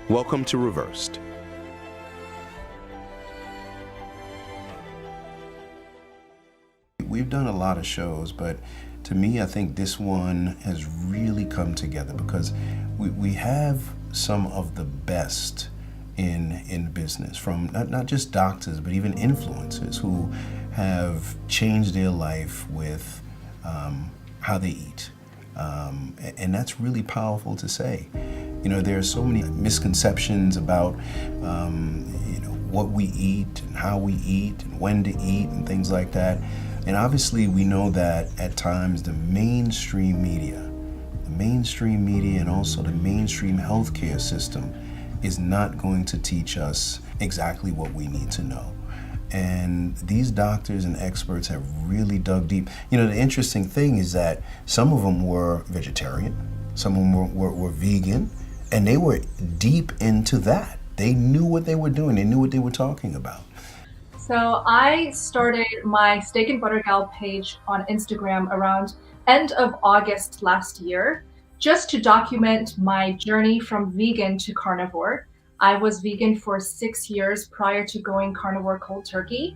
Welcome to Reversed. We've done a lot of shows, but to me, I think this one has really come together because we have some of the best in business, from not just doctors, but even influencers who have changed their life with how they eat. And that's really powerful to say. You know, there are so many misconceptions about, what we eat and how we eat and when to eat and things like that. And obviously we know that at times the mainstream media and also the mainstream healthcare system is not going to teach us exactly what we need to know. And these doctors and experts have really dug deep. You know, the interesting thing is that some of them were vegetarian, some of them were vegan, and they were deep into that. They knew what they were doing. They knew what they were talking about. So I started my Steak and Butter Gal page on Instagram around end of August last year, just to document my journey from vegan to carnivore. I was vegan for 6 years prior to going carnivore cold turkey.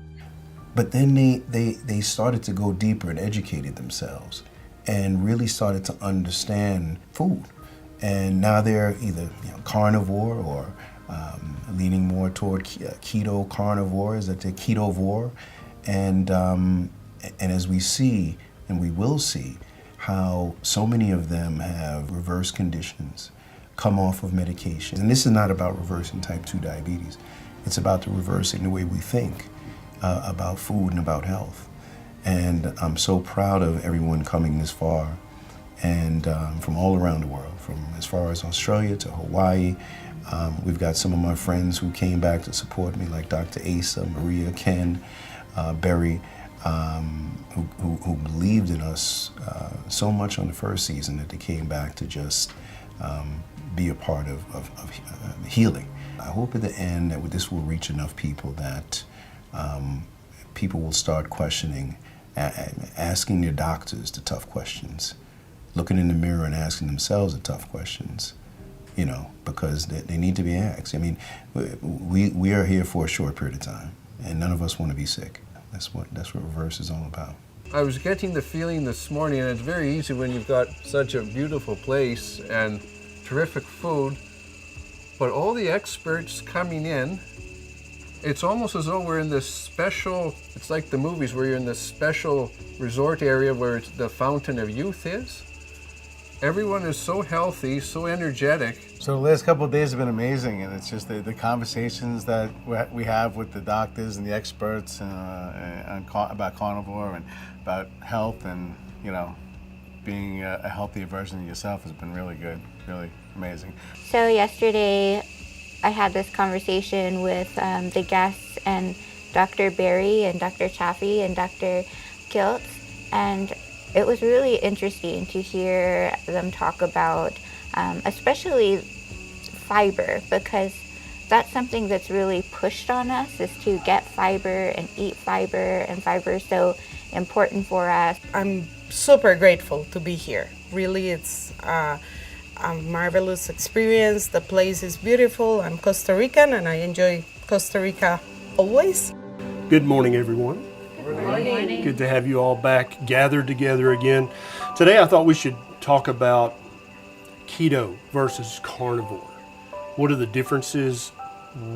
But then they started to go deeper and educated themselves and really started to understand food. And now they're either carnivore or leaning more toward keto carnivores, that they're ketovore. And as we see, and we will see, how so many of them have reverse conditions, come off of medication. And this is not about reversing type 2 diabetes. It's about the reversing the way we think about food and about health. And I'm so proud of everyone coming this far, and from all around the world, from as far as Australia to Hawaii. We've got some of my friends who came back to support me, like Dr. Asa, Maria, Ken, Berry, who believed in us so much on the first season that they came back to just be a part of healing. I hope at the end that this will reach enough people that people will start questioning, asking their doctors the tough questions, looking in the mirror and asking themselves the tough questions, because they need to be asked. I mean, we are here for a short period of time, and none of us want to be sick. That's what Reverse is all about. I was getting the feeling this morning, and it's very easy when you've got such a beautiful place and terrific food, but all the experts coming in, it's almost as though we're in this special, it's like the movies where you're in this special resort area where the fountain of youth is. Everyone is so healthy, so energetic. So the last couple of days have been amazing, and it's just the conversations that we have with the doctors and the experts about carnivore and about health, and being a healthier version of yourself has been really good, really amazing. So yesterday I had this conversation with the guests and Dr. Berry and Dr. Chaffee and Dr. Kiltz, and it was really interesting to hear them talk about especially fiber, because that's something that's really pushed on us, is to get fiber and eat fiber, and fiber is so important for us. I'm super grateful to be here. Really, it's a marvelous experience. The place is beautiful. I'm Costa Rican and I enjoy Costa Rica always. Good morning, everyone. Good morning. Good to have you all back gathered together again. Today I thought we should talk about keto versus carnivore. What are the differences?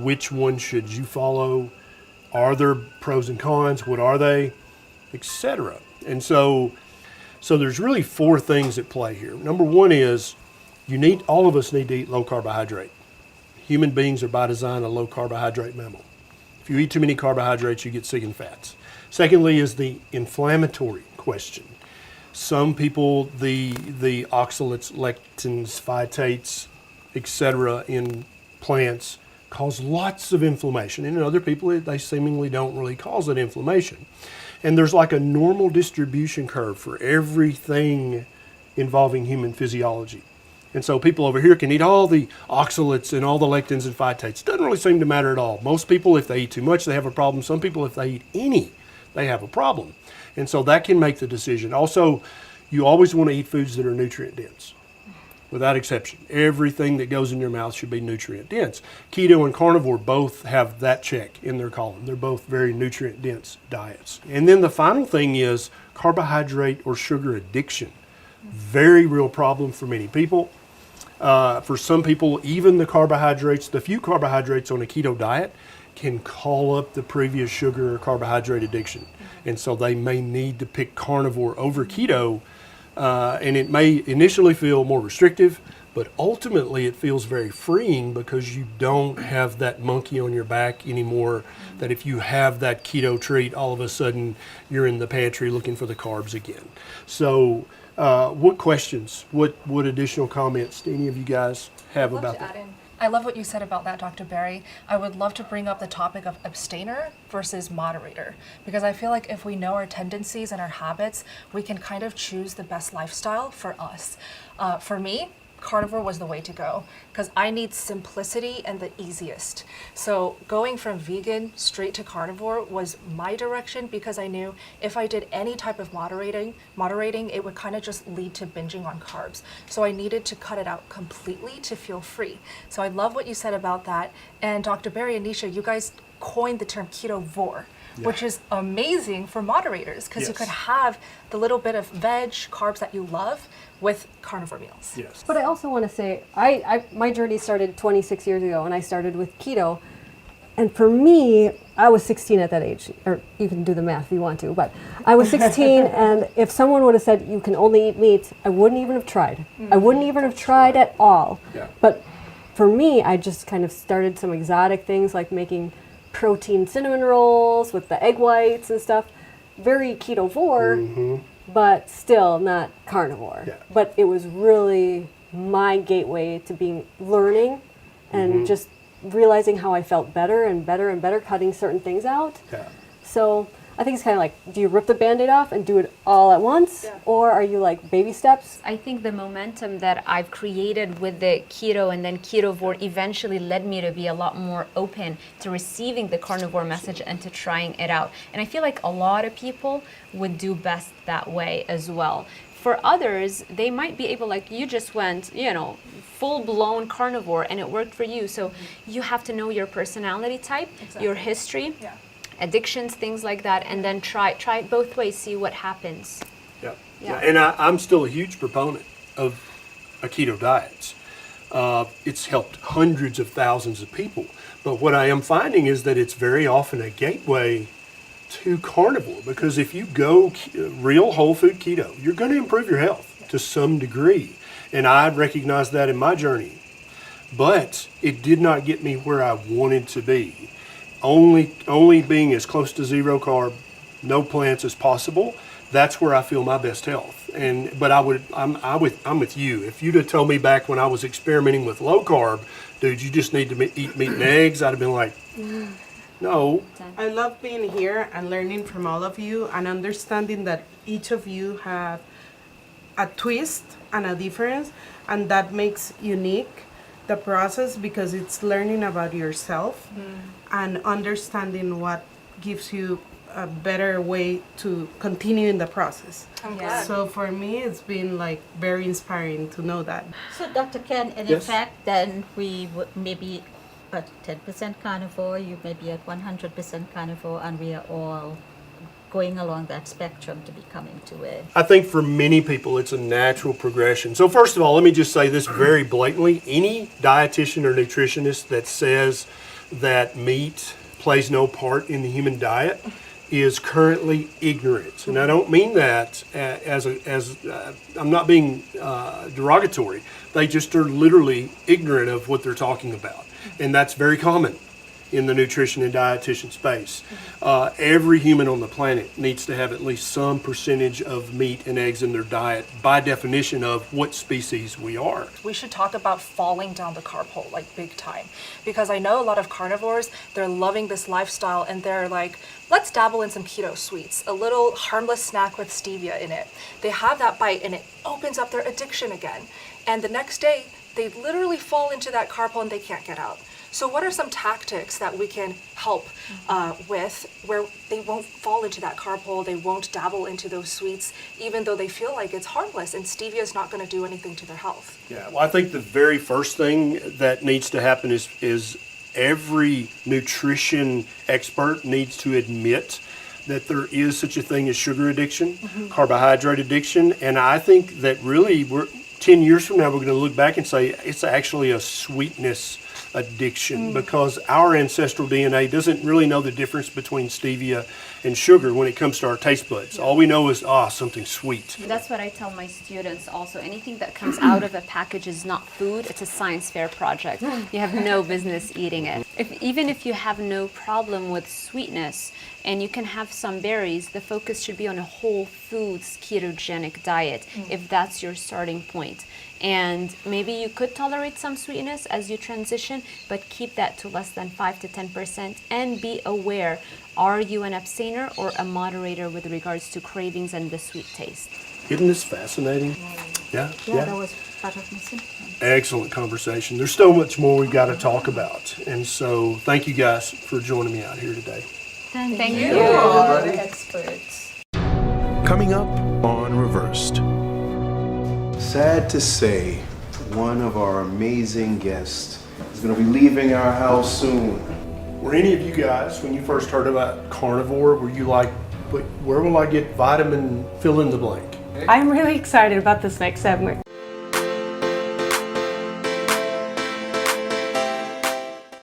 Which one should you follow? Are there pros and cons? What are they? Etc. And so there's really 4 things at play here. Number 1 is all of us need to eat low carbohydrate. Human beings are by design a low carbohydrate mammal. If you eat too many carbohydrates, you get sick and fats. Secondly is the inflammatory question. Some people, the oxalates, lectins, phytates, etc. in plants cause lots of inflammation. And in other people, they seemingly don't really cause that inflammation. And there's like a normal distribution curve for everything involving human physiology. And so people over here can eat all the oxalates and all the lectins and phytates. It doesn't really seem to matter at all. Most people, if they eat too much, they have a problem. Some people, if they eat any, they have a problem. And so that can make the decision. Also, you always want to eat foods that are nutrient dense. without exception. Everything that goes in your mouth should be nutrient dense. Keto and carnivore both have that check in their column. They're both very nutrient dense diets. And then the final thing is carbohydrate or sugar addiction. Very real problem for many people. For some people, even the few carbohydrates on a keto diet can call up the previous sugar or carbohydrate addiction. And so they may need to pick carnivore over keto, and it may initially feel more restrictive, but ultimately it feels very freeing because you don't have that monkey on your back anymore, that if you have that keto treat, all of a sudden you're in the pantry looking for the carbs again. So what questions, what additional comments do any of you guys have about that? I love what you said about that, Dr. Barry. I would love to bring up the topic of abstainer versus moderator, because I feel like if we know our tendencies and our habits, we can kind of choose the best lifestyle for us. For me, carnivore was the way to go because I need simplicity and the easiest. So going from vegan straight to carnivore was my direction because I knew if I did any type of moderating, it would kind of just lead to binging on carbs. So I needed to cut it out completely to feel free. So I love what you said about that. And Dr. Barry and Nisha, you guys coined the term ketovore. Yeah. Which is amazing for moderators because you could have the little bit of veg, carbs that you love with carnivore meals. Yes. But I also want to say, my journey started 26 years ago, and I started with keto. And for me, I was 16 at that age, or you can do the math if you want to, but I was 16, and if someone would have said you can only eat meat, I wouldn't even have tried. I wouldn't even have tried at all. Yeah. But for me, I just kind of started some exotic things like making protein cinnamon rolls with the egg whites and stuff. Very ketovore, but still not carnivore. Yeah. But it was really my gateway to learning and just realizing how I felt better and better and better, cutting certain things out. Yeah. So I think it's kind of like, do you rip the Band-Aid off and do it all at once? Yeah. Or are you like baby steps? I think the momentum that I've created with the keto and then ketovore eventually led me to be a lot more open to receiving the carnivore message and to trying it out. And I feel like a lot of people would do best that way as well. For others, they might be able, like you just went, full-blown carnivore and it worked for you. So you have to know your personality type, your history, addictions, things like that, and then try it both ways, see what happens. Yeah. And I'm still a huge proponent of a keto diet. It's helped hundreds of thousands of people. But what I am finding is that it's very often a gateway to carnivore, because if you go real whole food keto, you're going to improve your health to some degree. And I recognize that in my journey. But it did not get me where I wanted to be. Only being as close to zero carb, no plants as possible, that's where I feel my best health. But I'm with you. If you'd have told me back when I was experimenting with low carb, dude, you just need to eat meat and eggs, I'd have been like, no. I love being here and learning from all of you and understanding that each of you have a twist and a difference, and that makes unique the process because it's learning about yourself and understanding what gives you a better way to continue in the process. So for me, it's been like very inspiring to know that. So Dr. Ken, and in fact, then we would maybe at 10% carnivore, you may be at 100% carnivore, and we are all going along that spectrum to becoming to it. I think for many people, it's a natural progression. So first of all, let me just say this very blatantly. Any dietitian or nutritionist that says that meat plays no part in the human diet is currently ignorant. And I don't mean that as I'm not being derogatory. They just are literally ignorant of what they're talking about. And that's very common in the nutrition and dietitian space. Every human on the planet needs to have at least some percentage of meat and eggs in their diet by definition of what species we are. We should talk about falling down the carb hole like big time, because I know a lot of carnivores, they're loving this lifestyle and they're like, let's dabble in some keto sweets, a little harmless snack with stevia in it. They have that bite and it opens up their addiction again. And the next day, they literally fall into that carb hole and they can't get out. So what are some tactics that we can help with where they won't fall into that carb hole, they won't dabble into those sweets, even though they feel like it's harmless and stevia is not going to do anything to their health? Yeah, well, I think the very first thing that needs to happen is every nutrition expert needs to admit that there is such a thing as sugar addiction, carbohydrate addiction, and I think that really 10 years from now we're going to look back and say it's actually a sweetness addiction because our ancestral DNA doesn't really know the difference between stevia and sugar when it comes to our taste buds. All we know is, something sweet. That's what I tell my students also. Anything that comes out of a package is not food, it's a science fair project. You have no business eating it. Even if you have no problem with sweetness and you can have some berries, the focus should be on a whole foods ketogenic diet if that's your starting point. And maybe you could tolerate some sweetness as you transition, but keep that to less than 5 to 10% and be aware, are you an abstainer or a moderator with regards to cravings and the sweet taste? Isn't this fascinating? Yeah. That was part of my symptoms. Excellent conversation. There's so much more we've got to talk about. And so thank you guys for joining me out here today. Thank you. all the experts. Coming up on Reversed. Sad to say, one of our amazing guests is going to be leaving our house soon. Were any of you guys, when you first heard about carnivore, were you like, where will I get vitamin fill in the blank? I'm really excited about this next segment.